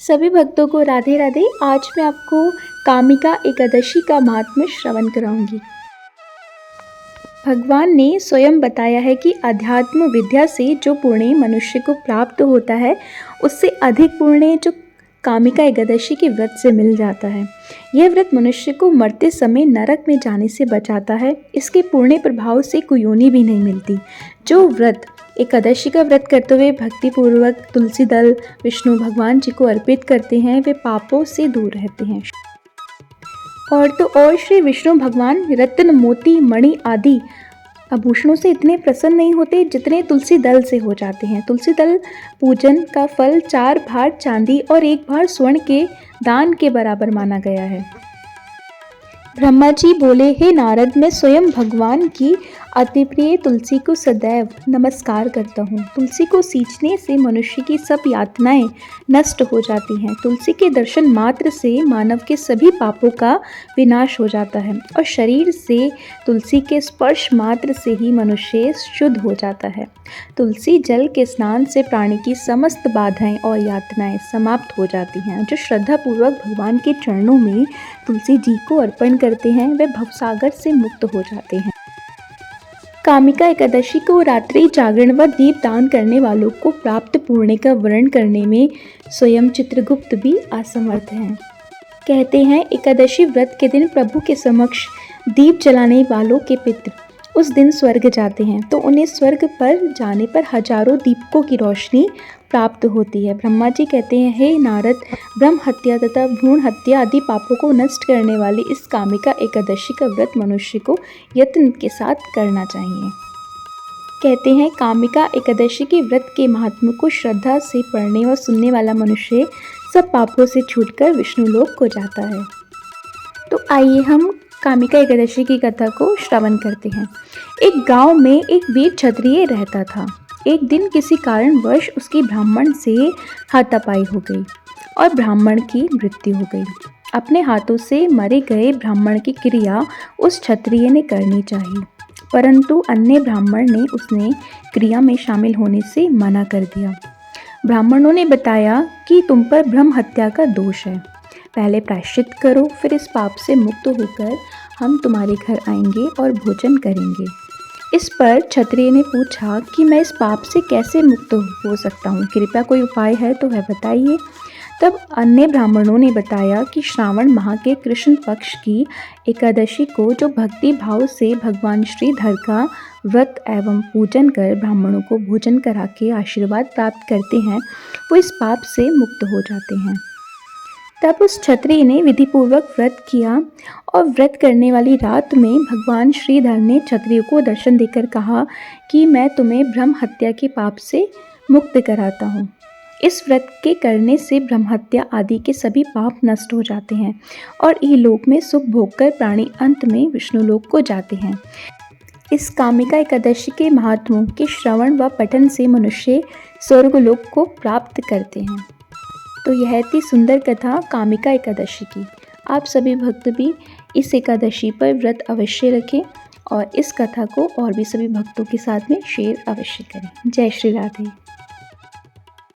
सभी भक्तों को राधे राधे। आज मैं आपको कामिका एकादशी का महात्म्य श्रवण कराऊंगी। भगवान ने स्वयं बताया है कि अध्यात्म विद्या से जो पुण्य मनुष्य को प्राप्त होता है उससे अधिक पुण्य जो कामिका एकादशी के व्रत से मिल जाता है। यह व्रत मनुष्य को मरते समय नरक में जाने से बचाता है। इसके पुण्य प्रभाव से कुयोनि भी नहीं मिलती। जो व्रत एकादशी का व्रत करते हुए भक्तिपूर्वक तुलसी दल विष्णु भगवान जी को अर्पित करते हैं वे पापों से दूर रहते हैं। और श्री विष्णु भगवान रत्न मोती मणि आदि आभूषणों से इतने प्रसन्न नहीं होते जितने तुलसी दल से हो जाते हैं। तुलसी दल पूजन का फल 4 भार चांदी और 1 भार स्वर्ण के दान के बराबर माना गया है। ब्रह्मा जी बोले, हे नारद, मैं स्वयं भगवान की अति प्रिय तुलसी को सदैव नमस्कार करता हूँ। तुलसी को सींचने से मनुष्य की सब यातनाएं नष्ट हो जाती हैं। तुलसी के दर्शन मात्र से मानव के सभी पापों का विनाश हो जाता है और शरीर से तुलसी के स्पर्श मात्र से ही मनुष्य शुद्ध हो जाता है। तुलसी जल के स्नान से प्राणी की समस्त बाधाएं और यातनाएं समाप्त हो जाती हैं। जो श्रद्धापूर्वक भगवान के चरणों में तुलसी जी को अर्पण करते हैं वे भवसागर से मुक्त हो जाते हैं। कामिका एकादशी को रात्रि जागरण व दीप दान करने वालों को प्राप्त पुण्य का वर्णन करने में स्वयं चित्रगुप्त भी असमर्थ हैं। कहते हैं, एकादशी व्रत के दिन प्रभु के समक्ष दीप जलाने वालों के पितृ उस दिन स्वर्ग जाते हैं तो उन्हें स्वर्ग पर जाने पर हजारों दीपकों की रोशनी प्राप्त होती है। ब्रह्मा जी कहते हैं, हे नारद, ब्रह्म हत्या तथा भ्रूण हत्या आदि पापों को नष्ट करने वाली इस कामिका एकादशी का व्रत मनुष्य को यत्न के साथ करना चाहिए। कहते हैं, कामिका एकादशी के व्रत के महात्म्य को श्रद्धा से पढ़ने व सुनने वाला मनुष्य सब पापों से छूटकर विष्णु लोक को जाता है। तो आइए हम कामिका एकादशी की कथा को श्रवण करते हैं। एक गांव में एक वीर क्षत्रिय रहता था। एक दिन किसी कारणवश उसकी ब्राह्मण से हाथापाई हो गई और ब्राह्मण की मृत्यु हो गई। अपने हाथों से मरे गए ब्राह्मण की क्रिया उस क्षत्रिय ने करनी चाहिए, परंतु अन्य ब्राह्मण ने उसने क्रिया में शामिल होने से मना कर दिया। ब्राह्मणों ने बताया कि तुम पर ब्रह्म हत्या का दोष है, पहले प्रायश्चित करो, फिर इस पाप से मुक्त होकर हम तुम्हारे घर आएंगे और भोजन करेंगे। इस पर क्षत्रिय ने पूछा कि मैं इस पाप से कैसे मुक्त हो सकता हूँ, कृपया कोई उपाय है तो वह बताइए। तब अन्य ब्राह्मणों ने बताया कि श्रावण माह के कृष्ण पक्ष की एकादशी को जो भक्ति भाव से भगवान श्रीधर का व्रत एवं पूजन कर ब्राह्मणों को भोजन करा के आशीर्वाद प्राप्त करते हैं वो इस पाप से मुक्त हो जाते हैं। तब उस क्षत्रिय ने विधिपूर्वक व्रत किया और व्रत करने वाली रात में भगवान श्रीधर ने क्षत्रिय को दर्शन देकर कहा कि मैं तुम्हें ब्रह्म हत्या के पाप से मुक्त कराता हूँ। इस व्रत के करने से ब्रह्म हत्या आदि के सभी पाप नष्ट हो जाते हैं और इहलोक में सुख भोग कर प्राणी अंत में विष्णु लोक को जाते हैं। इस कामिका एकादशी के महात्म्यों के श्रवण व पठन से मनुष्य स्वर्गलोक को प्राप्त करते हैं। तो यह थी सुंदर कथा कामिका एकादशी की। आप सभी भक्त भी इस एकादशी पर व्रत अवश्य रखें और इस कथा को और भी सभी भक्तों के साथ में शेयर अवश्य करें। जय श्री राधे।